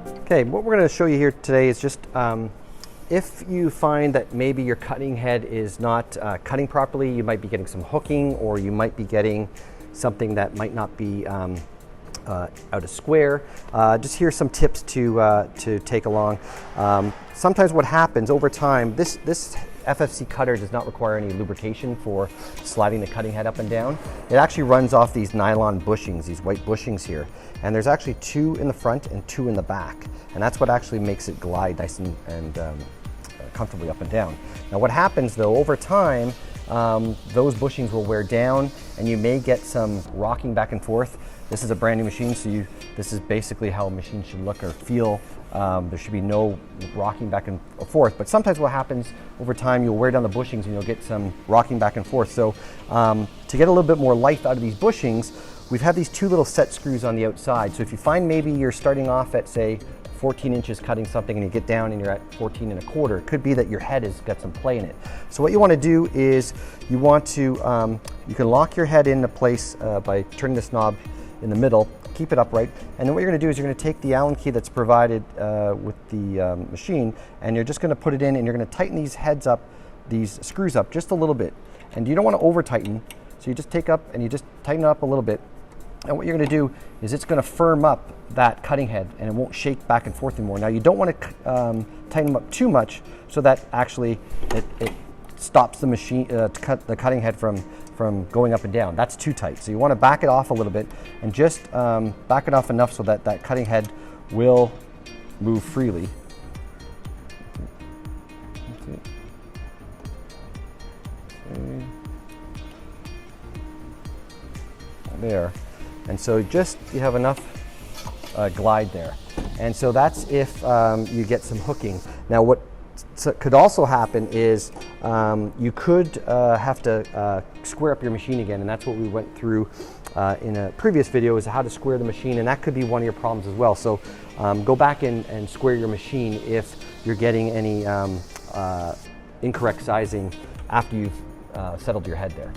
Okay, what we're going to show you here today is just if you find that maybe your cutting head is not cutting properly, you might be getting some hooking, or you might be getting something that might not be out of square. Just here's some tips to take along. Sometimes what happens over time, this FFC cutter does not require any lubrication for sliding the cutting head up and down. It actually runs off these nylon bushings, these white bushings here. And there's actually 2 in the front and 2 in the back. And that's what actually makes it glide nice and comfortably up and down. Now what happens though, over time, those bushings will wear down and you may get some rocking back and forth. This is a brand new machine, so this is basically how a machine should look or feel. There should be no rocking back and forth, but sometimes what happens over time, you'll wear down the bushings and you'll get some rocking back and forth. So to get a little bit more life out of these bushings, we've had these 2 little set screws on the outside. So if you find maybe you're starting off at, say, 14 inches cutting something and you get down and you're at 14 1/4, it could be that your head has got some play in it. So what you want to do is you want to, you can lock your head into place by turning this knob in the middle, keep it upright, and then what you're going to do is you're going to take the Allen key that's provided with the machine, and you're just going to put it in and you're going to tighten these heads up, these screws up just a little bit. And you don't want to over tighten, so you just take up and you just tighten it up a little bit. And what you're going to do is it's going to firm up that cutting head and it won't shake back and forth anymore. Now you don't want to tighten them up too much so that actually it stops the machine, the cutting head from going up and down. That's too tight. So you want to back it off a little bit and just back it off enough so that that cutting head will move freely. There. And so just you have enough glide there. And so that's if you get some hooking. Now what could also happen is you could have to square up your machine again, and that's what we went through in a previous video, is how to square the machine, and that could be one of your problems as well. So go back and square your machine if you're getting any incorrect sizing after you've settled your head there.